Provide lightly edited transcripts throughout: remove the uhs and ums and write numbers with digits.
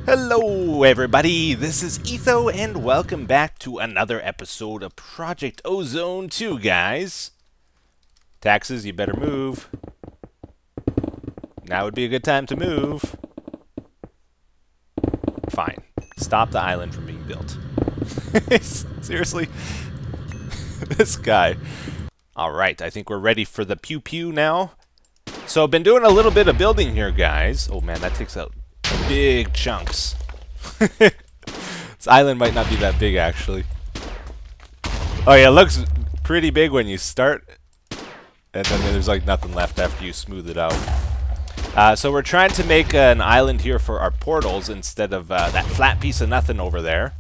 Hello everybody, this is Etho and welcome back to another episode of Project Ozone 2, guys. Taxes, you better move. Now would be a good time to move. Fine. Stop the island from being built. Seriously? This guy. Alright, I think we're ready for the pew-pew now. So I've been doing a little bit of building here, guys. Oh man, that takes out big chunks. This island might not be that big, actually. Oh yeah, it looks pretty big when you start, and then there's like nothing left after you smooth it out. So we're trying to make an island here for our portals instead of that flat piece of nothing over there.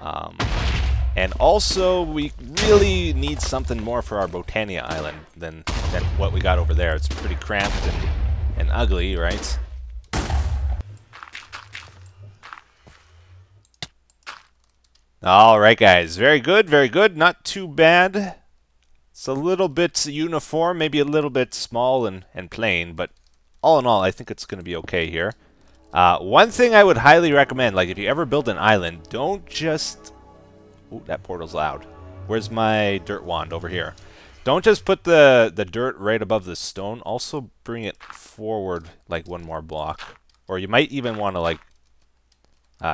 And also, we really need something more for our Botania island than what we got over there. It's pretty cramped and ugly, right? Alright guys, very good, not too bad. It's a little bit uniform, maybe a little bit small and plain, but all in all, I think it's going to be okay here. One thing I would highly recommend, like if you ever build an island, don't just... Ooh, that portal's loud. Where's my dirt wand? Over here. Don't just put the dirt right above the stone, also bring it forward like one more block. Or you might even want to like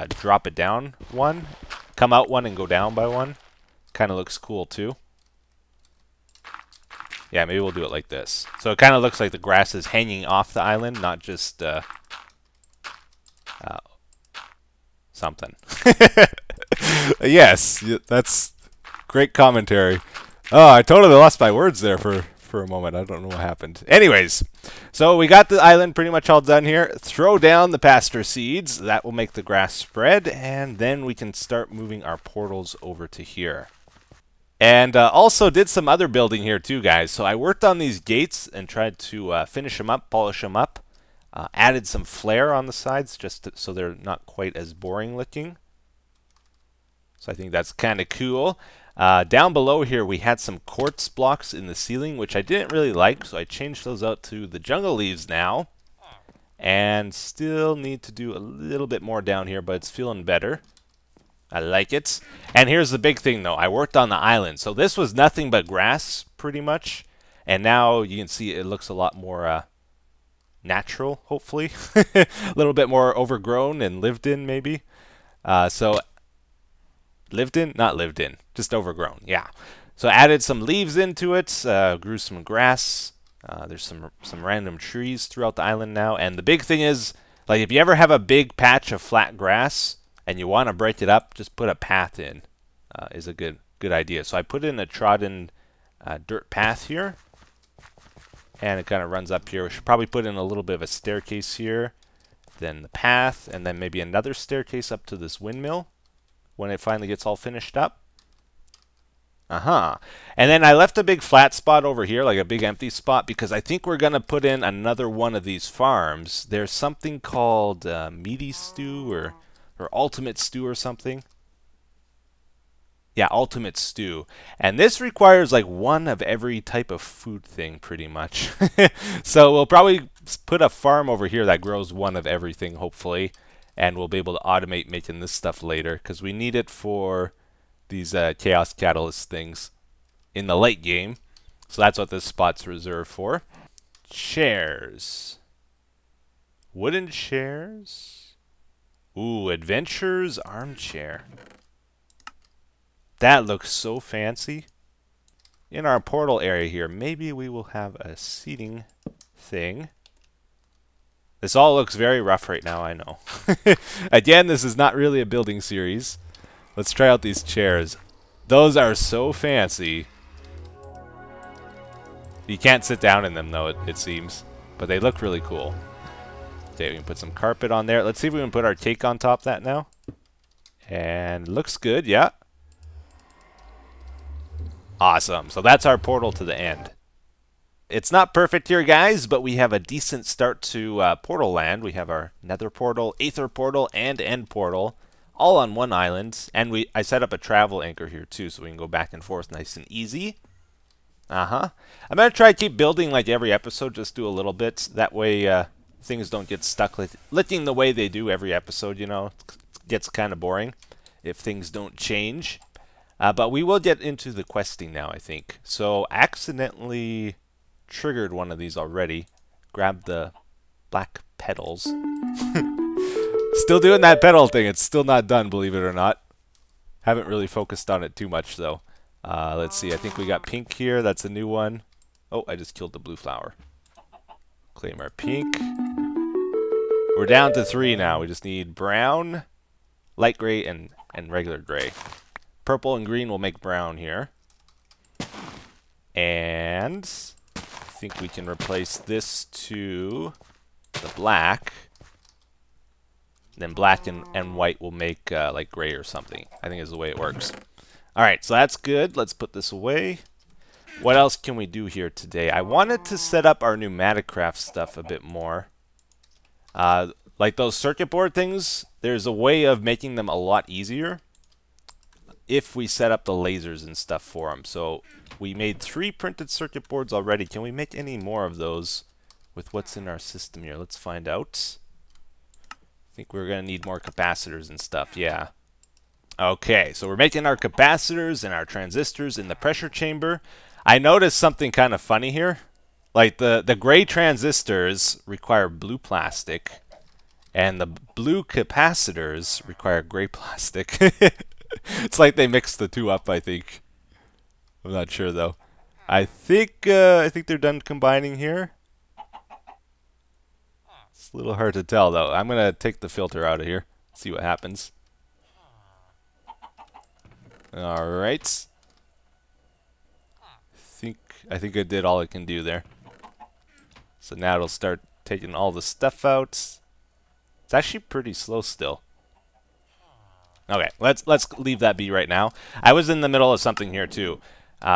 drop it down one. Come out one and go down by one. Kind of looks cool too. Yeah, maybe we'll do it like this. So it kind of looks like the grass is hanging off the island, not just something. Yes, that's great commentary. Oh, I totally lost my words there for a moment. I don't know what happened. Anyways, so we got the island pretty much all done here. Throw down the pasture seeds. That will make the grass spread, and then we can start moving our portals over to here. And also did some other building here too, guys. So I worked on these gates and tried to finish them up, polish them up. Added some flair on the sides just so they're not quite as boring looking. So I think that's kind of cool. Down below here we had some quartz blocks in the ceiling, which I didn't really like, so I changed those out to the jungle leaves now. And still need to do a little bit more down here, but it's feeling better. I like it. And here's the big thing though, I worked on the island. So this was nothing but grass, pretty much. And now you can see it looks a lot more natural, hopefully. A little bit more overgrown and lived in, maybe. Lived in? Not lived in. Just overgrown. Yeah. So added some leaves into it. Grew some grass. There's some random trees throughout the island now. And the big thing is, like, if you ever have a big patch of flat grass and you want to break it up, just put a path in. Is a good idea. So I put in a trodden dirt path here. And it kind of runs up here. We should probably put in a little bit of a staircase here. Then the path. And then maybe another staircase up to this windmill when it finally gets all finished up. And then I left a big flat spot over here, like a big empty spot, because I think we're going to put in another one of these farms. There's something called Meaty Stew or Ultimate Stew or something. Yeah, Ultimate Stew. And this requires like one of every type of food thing, pretty much. So we'll probably put a farm over here that grows one of everything, hopefully. And we'll be able to automate making this stuff later, because we need it for these Chaos Catalyst things in the late game. So that's what this spot's reserved for. Chairs. Wooden chairs. Ooh, Adventures Armchair. That looks so fancy. In our portal area here, maybe we will have a seating thing. This all looks very rough right now, I know. Again, this is not really a building series. Let's try out these chairs. Those are so fancy. You can't sit down in them, though, it seems. But they look really cool. Okay, we can put some carpet on there. Let's see if we can put our cake on top of that now. And looks good, yeah. Awesome. So that's our portal to the end. It's not perfect here, guys, but we have a decent start to Portal Land. We have our Nether Portal, Aether Portal, and End Portal, all on one island. And I set up a travel anchor here, too, so we can go back and forth nice and easy. I'm going to try to keep building like every episode, just do a little bit. That way things don't get stuck licking the way they do every episode, you know. It gets kind of boring if things don't change. But we will get into the questing now, I think. So, accidentally triggered one of these already. Grabbed the black petals. Still doing that petal thing. It's still not done, believe it or not. Haven't really focused on it too much, though. Let's see. I think we got pink here. That's a new one. Oh, I just killed the blue flower. Claim our pink. We're down to 3 now. We just need brown, light gray, and regular gray. Purple and green will make brown here. And I think we can replace this to the black. Then black and white will make like gray or something. I think is the way it works. Alright, so that's good. Let's put this away. What else can we do here today? I wanted to set up our pneumatic craft stuff a bit more. Like those circuit board things, there's a way of making them a lot easier if we set up the lasers and stuff for them. So we made 3 printed circuit boards already. Can we make any more of those with what's in our system here? Let's find out. I think we're going to need more capacitors and stuff, yeah. Okay, so we're making our capacitors and our transistors in the pressure chamber. I noticed something kind of funny here. Like the gray transistors require blue plastic, and the blue capacitors require gray plastic. It's like they mixed the two up, I think. I'm not sure though. I think they're done combining here. It's a little hard to tell though. I'm gonna take the filter out of here. See what happens. All right. I think I did all it can do there. So now it'll start taking all the stuff out. It's actually pretty slow still. Okay, let's leave that be right now. I was in the middle of something here too.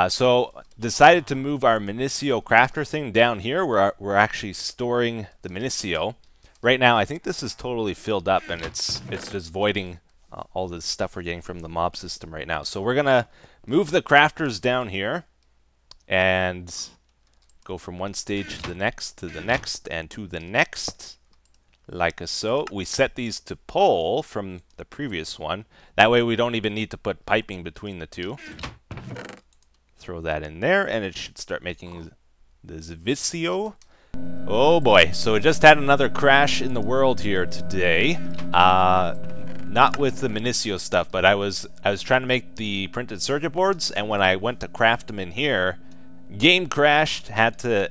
So decided to move our Minicio crafter thing down here. We're actually storing the Minicio. Right now I think this is totally filled up and it's just voiding all the stuff we're getting from the mob system right now. So we're gonna move the crafters down here and go from one stage to the next, and to the next, like so. We set these to pull from the previous one. That way we don't even need to put piping between the two. Throw that in there, and it should start making the Vicio. Oh boy, so we just had another crash in the world here today. Not with the Minicio stuff, but I was trying to make the printed circuit boards, and when I went to craft them in here, game crashed, had to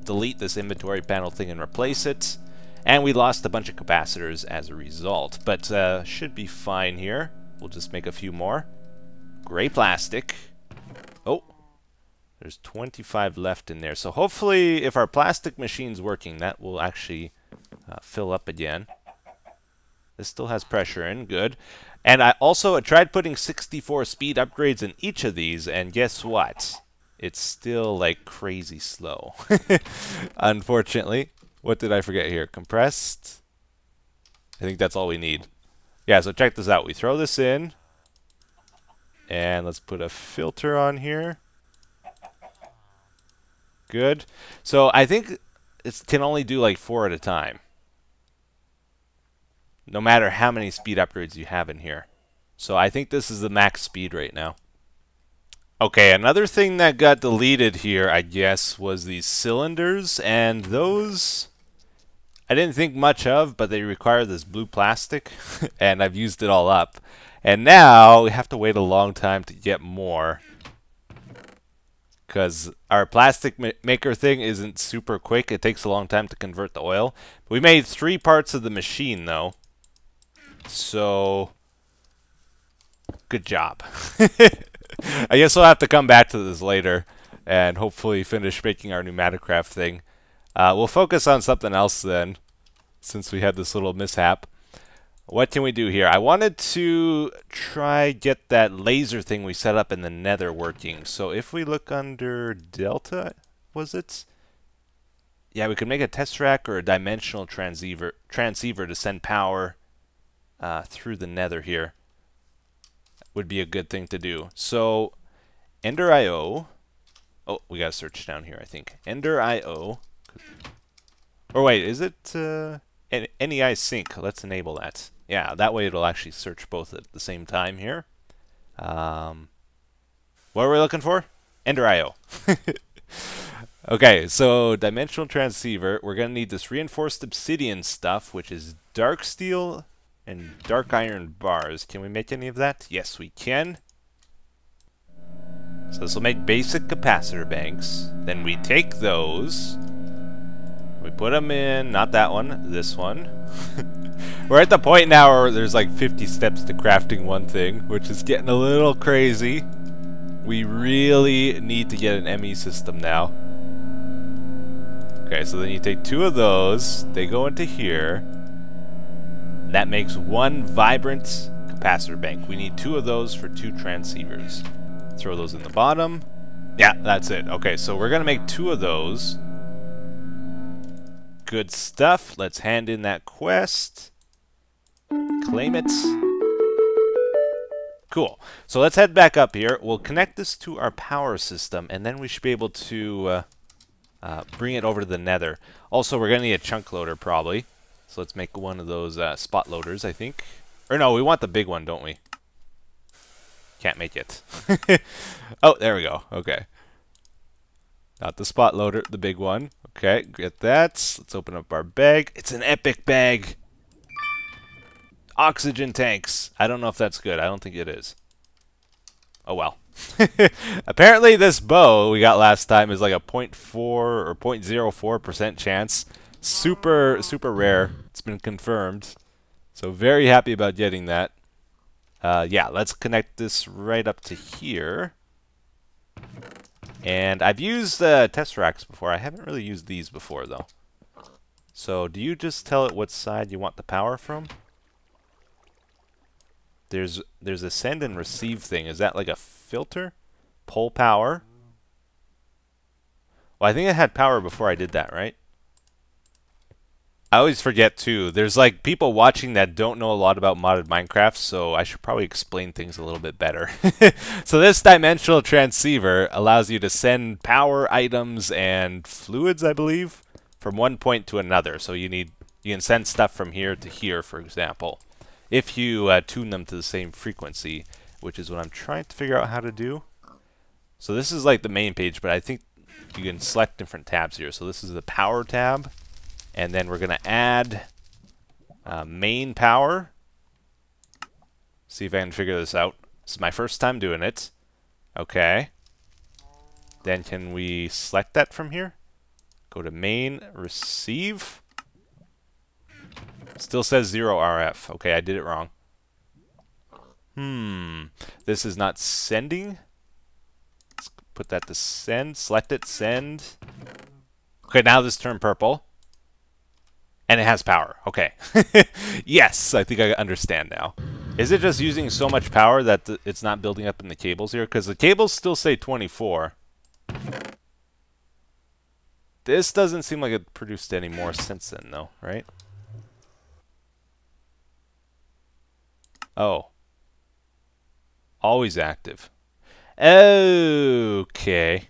delete this inventory panel thing and replace it, and we lost a bunch of capacitors as a result. But should be fine here. We'll just make a few more. Gray plastic. Oh, there's 25 left in there. So hopefully, if our plastic machine's working, that will actually fill up again. This still has pressure in, good. And I also tried putting 64 speed upgrades in each of these, and guess what? It's still like crazy slow. Unfortunately. What did I forget here? Compressed. I think that's all we need. Yeah, so check this out. We throw this in, and let's put a filter on here. Good. So I think it can only do like 4 at a time, no matter how many speed upgrades you have in here. So I think this is the max speed right now. Okay, another thing that got deleted here, I guess, was these cylinders, and those I didn't think much of, but they require this blue plastic, and I've used it all up. And now we have to wait a long time to get more, because our plastic maker thing isn't super quick. It takes a long time to convert the oil. We made 3 parts of the machine, though. So, good job. I guess we'll have to come back to this later and hopefully finish making our pneumatic craft thing. We'll focus on something else then, since we had this little mishap. What can we do here? I wanted to try get that laser thing we set up in the nether working. So if we look under Delta, was it? Yeah, we could make a test rack or a dimensional transceiver to send power through the nether here. Would be a good thing to do. So Ender.io. Oh, we gotta search down here, I think. Ender.io. Or wait, is it NEI sync? Let's enable that. Yeah, that way it'll actually search both at the same time here. What are we looking for? Ender IO. Okay, so dimensional transceiver. We're going to need this reinforced obsidian stuff, which is dark steel and dark iron bars. Can we make any of that? Yes, we can. So this will make basic capacitor banks. Then we take those. We put them in, not that one, this one. We're at the point now where there's like 50 steps to crafting one thing, which is getting a little crazy. We really need to get an ME system now. Okay, so then you take two of those, they go into here. And that makes one vibrant capacitor bank. We need two of those for two transceivers. Throw those in the bottom. Yeah, that's it. Okay, so we're gonna make two of those. Good stuff. Let's hand in that quest. Claim it. Cool. So let's head back up here. We'll connect this to our power system, and then we should be able to bring it over to the nether. Also, we're going to need a chunk loader, probably. So let's make one of those spot loaders, I think. Or no, we want the big one, don't we? Can't make it. Oh, there we go. Okay. Not the spot loader, the big one. Okay, get that. Let's open up our bag. It's an epic bag. Oxygen tanks. I don't know if that's good. I don't think it is. Oh well. Apparently this bow we got last time is like a 0.4 or 0.04% chance. Super rare. It's been confirmed. So very happy about getting that. Yeah, let's connect this right up to here. And I've used Tesseracts before. I haven't really used these before though. So do you just tell it what side you want the power from? There's a send and receive thing. Is that like a filter? Pull power? Well, I think I had power before I did that, right? I always forget too. There's like people watching that don't know a lot about modded Minecraft, so I should probably explain things a little bit better. So this dimensional transceiver allows you to send power items and fluids, I believe, from one point to another. So you can send stuff from here to here, for example, if you tune them to the same frequency, which is what I'm trying to figure out how to do. So this is like the main page, but I think you can select different tabs here. So this is the power tab, and then we're going to add main power. See if I can figure this out. This is my first time doing it. Okay. Then can we select that from here? Go to main, receive. Still says 0 RF. Okay, I did it wrong. This is not sending. Let's put that to send. Select it, send. Okay, now this turned purple. And it has power. Okay. Yes, I think I understand now. Is it just using so much power that it's not building up in the cables here? Because the cables still say 24. This doesn't seem like it produced any more since then, though, right? Oh. Always active. Okay.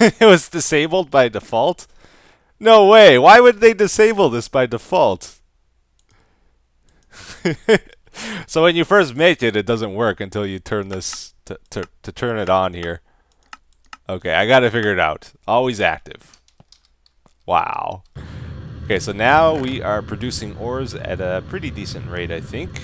It was disabled by default? No way. Why would they disable this by default? So when you first make it, it doesn't work until you turn this to turn it on here. Okay, I gotta figure it out. Always active. Wow. Okay, so now we are producing ores at a pretty decent rate, I think.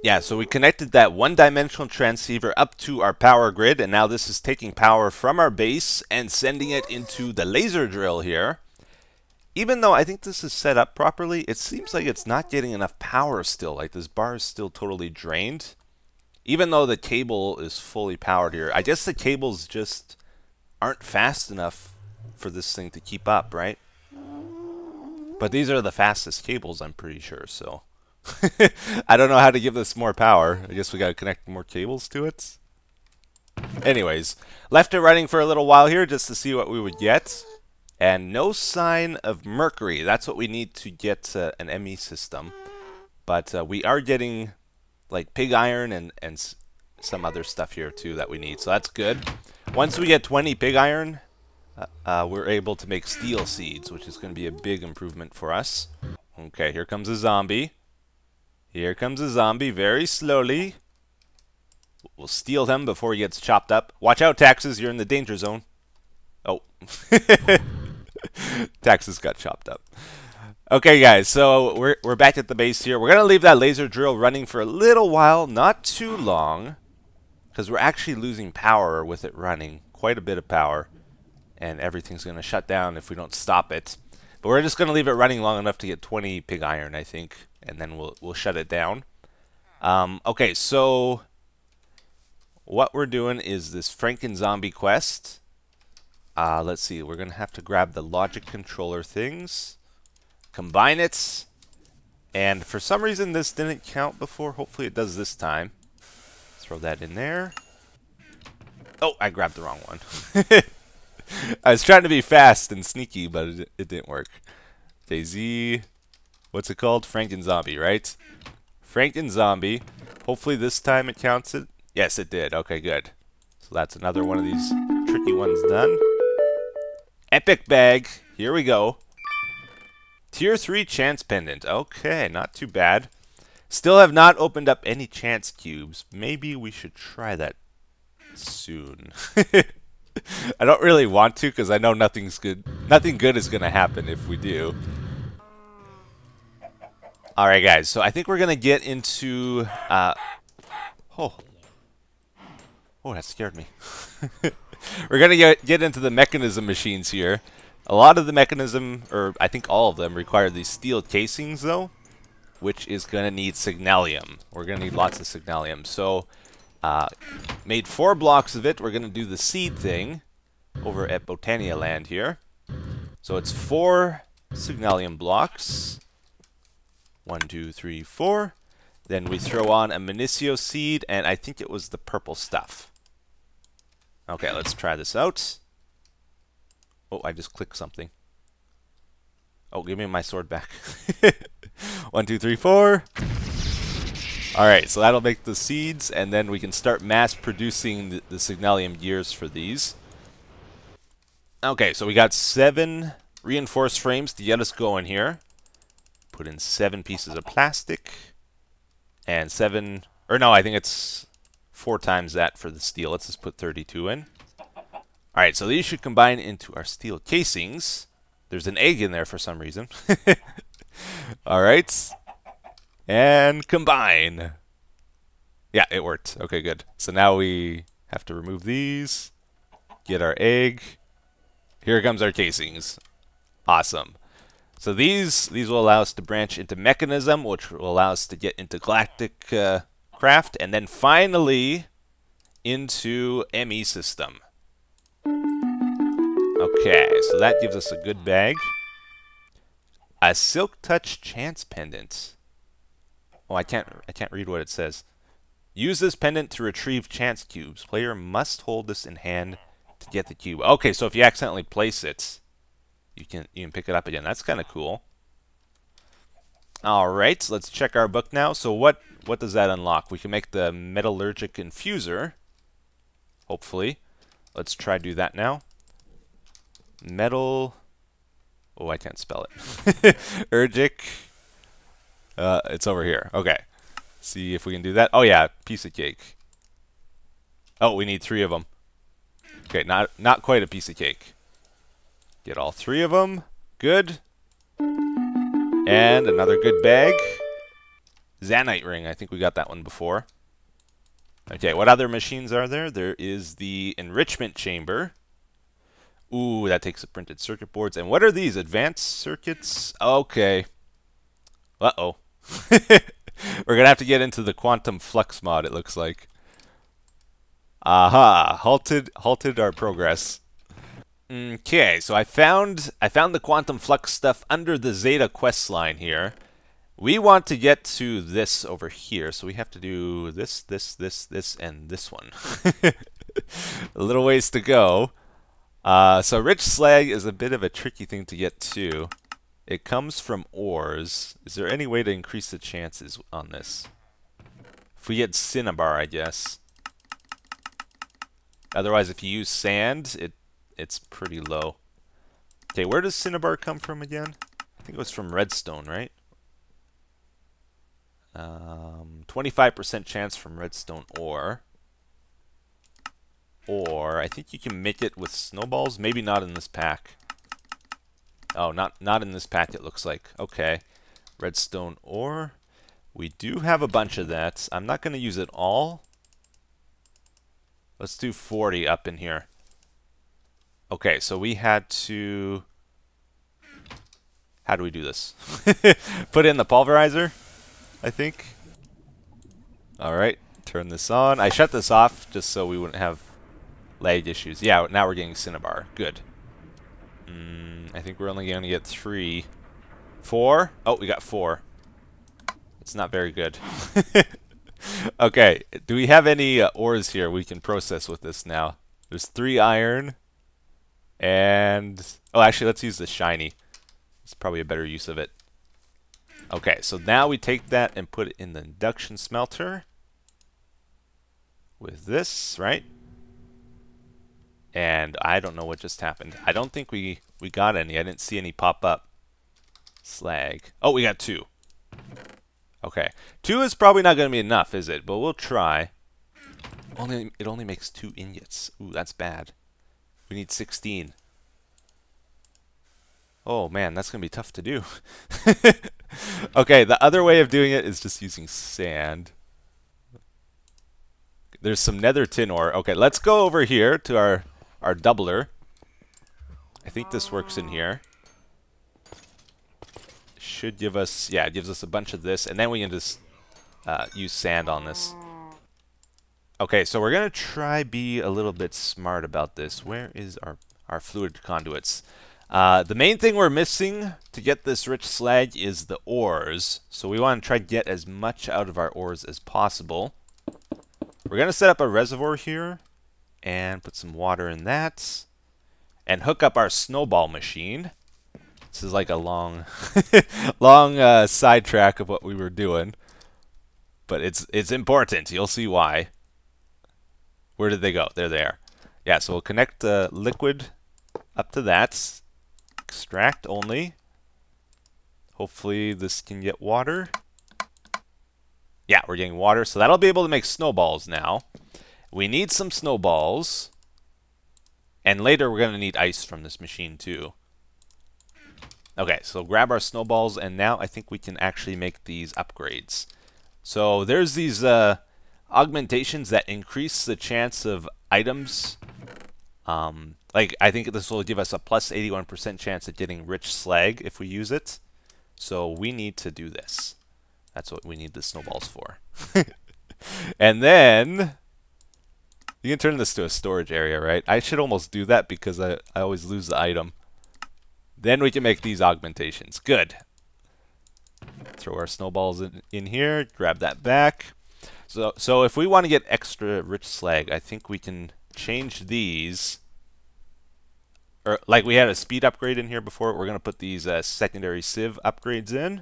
Yeah, so we connected that one-dimensional transceiver up to our power grid, and now this is taking power from our base and sending it into the laser drill here. Even though I think this is set up properly, it seems like it's not getting enough power still. Like this bar is still totally drained. Even though the cable is fully powered here. I guess the cables just aren't fast enough for this thing to keep up, right? But these are the fastest cables, I'm pretty sure, so. I don't know how to give this more power. I guess we gotta connect more cables to it. Anyways, left it running for a little while here just to see what we would get. And no sign of mercury. That's what we need to get an ME system. But we are getting like pig iron and some other stuff here too that we need. So that's good. Once we get 20 pig iron, we're able to make steel seeds, which is going to be a big improvement for us. Okay, here comes a zombie. Here comes a zombie, very slowly. We'll steal him before he gets chopped up. Watch out, Taxes, you're in the danger zone. Oh. Taxes got chopped up. Okay, guys, so we're back at the base here. We're going to leave that laser drill running for a little while, not too long, because we're actually losing power with it running, quite a bit of power, and everything's going to shut down if we don't stop it. But we're just going to leave it running long enough to get 20 pig iron, I think, and then we'll shut it down. Okay, so what we're doing is this Franken zombie quest. Let's see, we're going to have to grab the logic controller things. Combine it, and for some reason this didn't count before. Hopefully it does this time. Throw that in there. Oh, I grabbed the wrong one. I was trying to be fast and sneaky, but it didn't work. Okay, Z, what's it called? Franken zombie, right? Franken zombie. Hopefully this time it counts it. Yes, it did. Okay, good. So that's another one of these tricky ones done. Epic bag. Here we go. Tier 3 chance pendant. Okay, not too bad. Still have not opened up any chance cubes. Maybe we should try that soon. I don't really want to because I know nothing good is going to happen if we do. Alright, guys. So I think we're going to get into... Oh, that scared me. We're going to get into the mechanism machines here. A lot of the mechanism, or I think all of them, require these steel casings, though, which is going to need signalium. We're going to need lots of signalium. So, made 4 blocks of it. We're going to do the seed thing over at Botania Land here. So it's 4 signalium blocks. 1, 2, 3, 4. Then we throw on a Minicio seed, and I think it was the purple stuff. Okay, let's try this out. Oh, I just clicked something. Oh, give me my sword back. 1, 2, 3, 4. Alright, so that'll make the seeds, and then we can start mass producing the signalium gears for these. Okay, so we got 7 reinforced frames to get us going here. Put in 7 pieces of plastic. And 7... Or no, I think it's 4 times that for the steel. Let's just put 32 in. Alright, so these should combine into our steel casings. There's an egg in there for some reason. Alright. And combine. Yeah, it worked. Okay, good. So now we have to remove these. Get our egg. Here comes our casings. Awesome. So these will allow us to branch into mechanism, which will allow us to get into galactic craft, and then finally into ME system. Okay, so that gives us a good bag. A Silk Touch Chance Pendant. Oh, I can't read what it says. Use this pendant to retrieve chance cubes. Player must hold this in hand to get the cube. Okay, so if you accidentally place it, you can pick it up again. That's kind of cool. All right, so let's check our book now. So what does that unlock? We can make the metallurgic infuser. Hopefully, let's try do that now. Metal. Oh, I can't spell it. Ergic. It's over here. Okay. See if we can do that. Oh yeah, piece of cake. Oh, we need 3 of them. Okay, not quite a piece of cake. Get all 3 of them. Good. And another good bag. Zanite ring. I think we got that one before. Okay, what other machines are there? There is the enrichment chamber. Ooh, that takes the printed circuit boards. And what are these? Advanced circuits? Okay. Uh-oh. We're going to have to get into the quantum flux mod, it looks like. Aha. Halted our progress. Okay, so I found the quantum flux stuff under the Zeta quest line here. We want to get to this over here, so we have to do this, and this one. A little ways to go. So rich slag is a bit of a tricky thing to get to. It comes from ores. Is there any way to increase the chances on this? If we get cinnabar, I guess. Otherwise, if you use sand, it's pretty low. Okay, where does cinnabar come from again? I think it was from redstone, right? 25% chance from redstone ore. Or I think you can make it with snowballs. Maybe not in this pack. Oh, not in this pack, it looks like. Okay. Redstone ore. We do have a bunch of that. I'm not going to use it all. Let's do 40 up in here. Okay, so we had to... How do we do this? Put in the pulverizer, I think. Alright, turn this on. I shut this off just so we wouldn't have lag issues. Yeah, now we're getting cinnabar. Good. I think we're only going to get 3. 4? Oh, we got 4. It's not very good. Okay, do we have any ores here we can process with this now? There's 3 iron. And... Oh, actually, let's use the shiny. It's probably a better use of it. Okay, so now we take that and put it in the induction smelter. With this, right? And I don't know what just happened. I don't think we got any. I didn't see any pop up. Slag. Oh, we got 2. Okay. 2 is probably not going to be enough, is it? But we'll try. It only makes 2 ingots. Ooh, that's bad. We need 16. Oh, man, that's going to be tough to do. Okay, the other way of doing it is just using sand. There's some nether tin ore. Okay, let's go over here to our doubler. I think this works in here. Should give us, yeah, it gives us a bunch of this, and then we can just use sand on this. Okay, so we're going to try be a little bit smart about this. Where is our fluid conduits? The main thing we're missing to get this rich slag is the ores. So we want to try to get as much out of our ores as possible. We're going to set up a reservoir here and put some water in that and hook up our snowball machine. This is like a long long sidetrack of what we were doing, but it's important. You'll see why. Where did they go? There they are. Yeah, so we'll connect the liquid up to that. Extract only. Hopefully this can get water. Yeah, we're getting water, so that'll be able to make snowballs now. We need some snowballs. And later we're going to need ice from this machine too. Okay, so grab our snowballs, and now I think we can actually make these upgrades. So there's these augmentations that increase the chance of items. Like, I think this will give us a plus 81% chance of getting rich slag if we use it. So we need to do this. That's what we need the snowballs for. And then you can turn this to a storage area, right? I should almost do that because I always lose the item. Then we can make these augmentations. Good. Throw our snowballs in here. Grab that back. So if we want to get extra rich slag, I think we can change these. Or like we had a speed upgrade in here before, we're going to put these secondary sieve upgrades in.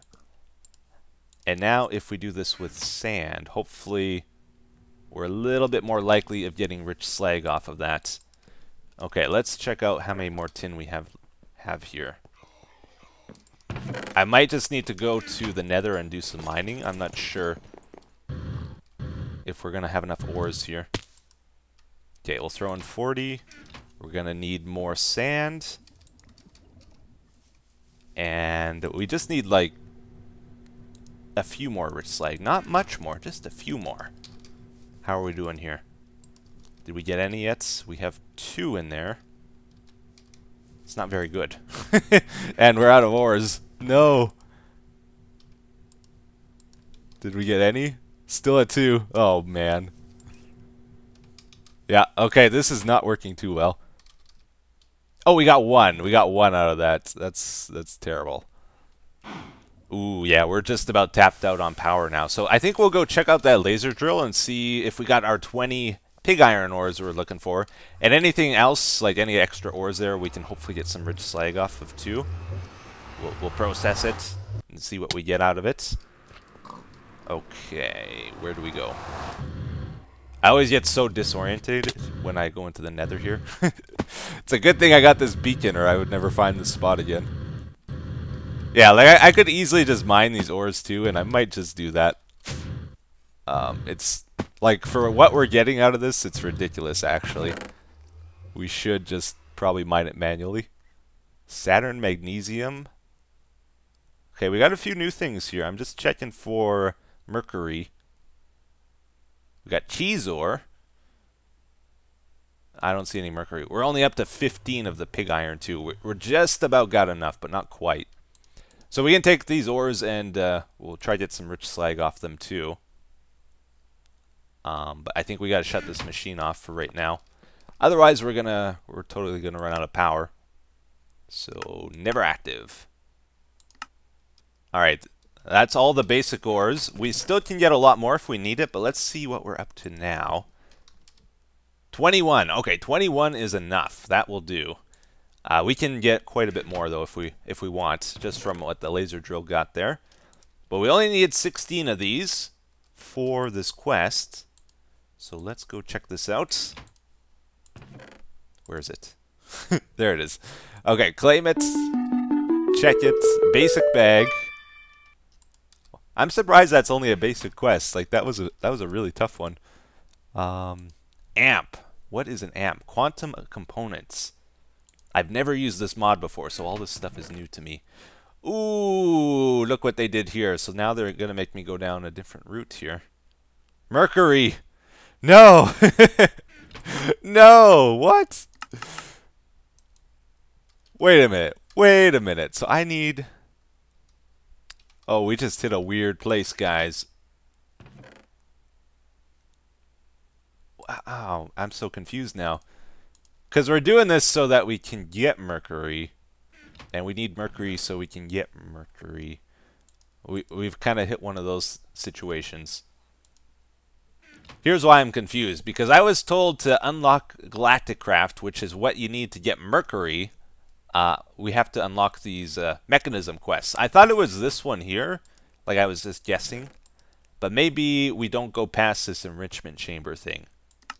And now if we do this with sand, hopefully we're a little bit more likely of getting rich slag off of that. Okay, let's check out how many more tin we have here. I might just need to go to the nether and do some mining. I'm not sure if we're going to have enough ores here. Okay, we'll throw in 40. We're going to need more sand. And we just need like a few more rich slag. Not much more, just a few more. How are we doing here? Did we get any yet? We have 2 in there. It's not very good. And we're out of ores. No. Did we get any? Still at 2. Oh, man. Yeah, okay, this is not working too well. Oh, we got 1. We got 1 out of that. That's terrible. Ooh, yeah, we're just about tapped out on power now. So I think we'll go check out that laser drill and see if we got our 20 pig iron ores we're looking for. And anything else, like any extra ores there, we can hopefully get some rich slag off of too. We'll process it and see what we get out of it. Okay, where do we go? I always get so disorientated when I go into the nether here. It's a good thing I got this beacon or I would never find this spot again. Yeah, like I could easily just mine these ores too, and I might just do that. It's like for what we're getting out of this, it's ridiculous actually. We should just probably mine it manually. Saturn magnesium. Okay, we got a few new things here. I'm just checking for mercury. We got cheese ore. I don't see any mercury. We're only up to 15 of the pig iron too. We're just about got enough, but not quite. So we can take these ores and we'll try to get some rich slag off them too. But I think we got to shut this machine off for right now. Otherwise, we're totally gonna run out of power. So never active. All right, that's all the basic ores. We still can get a lot more if we need it, but let's see what we're up to now. 21. Okay, 21 is enough. That will do. We can get quite a bit more though if we want, just from what the laser drill got there. But we only need 16 of these for this quest. So let's go check this out. Where is it? There it is. Okay, claim it. Check it. Basic bag. I'm surprised that's only a basic quest. Like that was a really tough one. Amp. What is an amp? Quantum components. I've never used this mod before, so all this stuff is new to me. Ooh, look what they did here. So now they're gonna make me go down a different route here. Mercury. No. No. What? Wait a minute. Wait a minute. So I need... Oh, we just hit a weird place, guys. Wow, I'm so confused now. Because we're doing this so that we can get mercury. And we need mercury so we can get mercury. We've kind of hit one of those situations. Here's why I'm confused. Because I was told to unlock Galactic Craft, which is what you need to get mercury. We have to unlock these mechanism quests. I thought it was this one here. Like I was just guessing. But maybe we don't go past this enrichment chamber thing.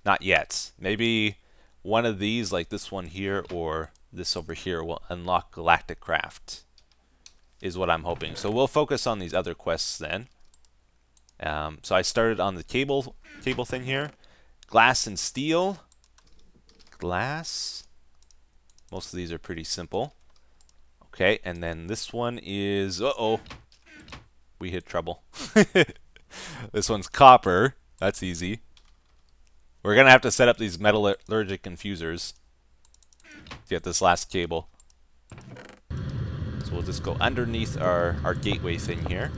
Not yet. Maybe one of these, like this one here or this over here, will unlock Galactic Craft. Is what I'm hoping. So we'll focus on these other quests then. So I started on the cable thing here. Glass and steel. Glass. Most of these are pretty simple. Okay, and then this one is... Uh-oh. We hit trouble. This one's copper. That's easy. We're going to have to set up these metallurgic infusers to get this last cable. So we'll just go underneath our gateway thing here.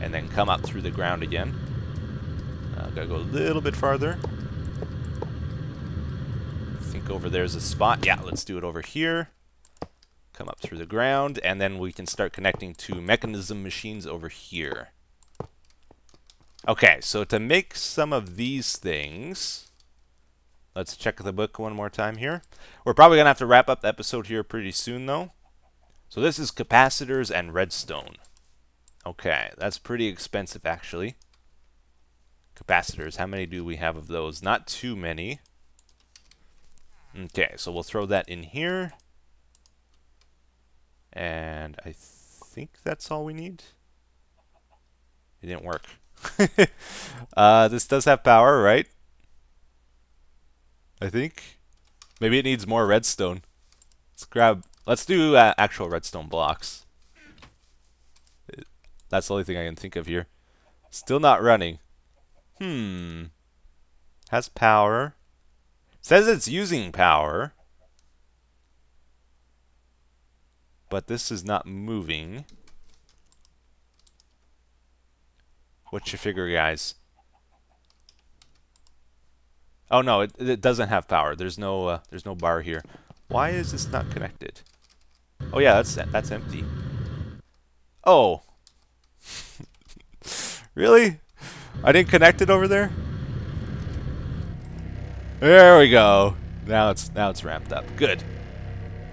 And then come up through the ground again. Gotta go a little bit farther. I think over there's a spot. Yeah, let's do it over here. Come up through the ground, and then we can start connecting to mechanism machines over here. Okay, so to make some of these things, let's check the book one more time here. We're probably going to have to wrap up the episode here pretty soon, though. So this is capacitors and redstone. Okay, that's pretty expensive, actually. Capacitors, how many do we have of those? Not too many. Okay, so we'll throw that in here. And I think that's all we need. It didn't work. This does have power, right? I think. Maybe it needs more redstone. Let's do actual redstone blocks. That's the only thing I can think of here. Still not running. Has power. Says it's using power. But this is not moving. What's your figure, guys? Oh no, it doesn't have power. There's no bar here. Why is this not connected? Oh yeah, that's empty. Oh. Really? I didn't connect it over there? There we go. Now it's ramped up. Good.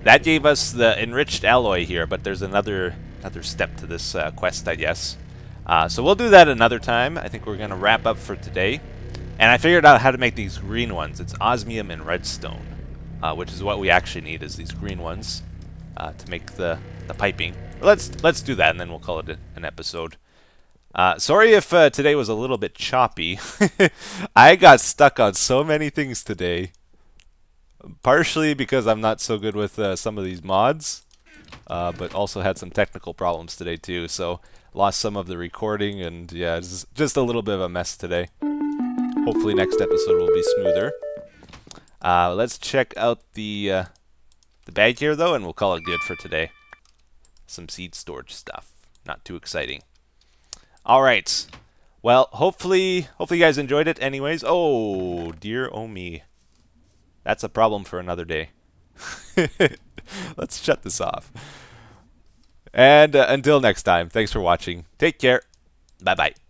That gave us the enriched alloy here, but there's another step to this quest, I guess. So we'll do that another time. I think we're going to wrap up for today. And I figured out how to make these green ones. It's osmium and redstone, which is what we actually need, is these green ones to make the piping. Let's do that, and then we'll call it an episode. Sorry if today was a little bit choppy. I got stuck on so many things today. Partially because I'm not so good with some of these mods, but also had some technical problems today too, so lost some of the recording, and yeah, it's just a little bit of a mess today. Hopefully next episode will be smoother. Let's check out the bag here though, and we'll call it good for today. Some seed storage stuff. Not too exciting. Alright. Well, hopefully you guys enjoyed it anyways. Oh, dear oh me. That's a problem for another day. Let's shut this off. And until next time, thanks for watching. Take care. Bye-bye.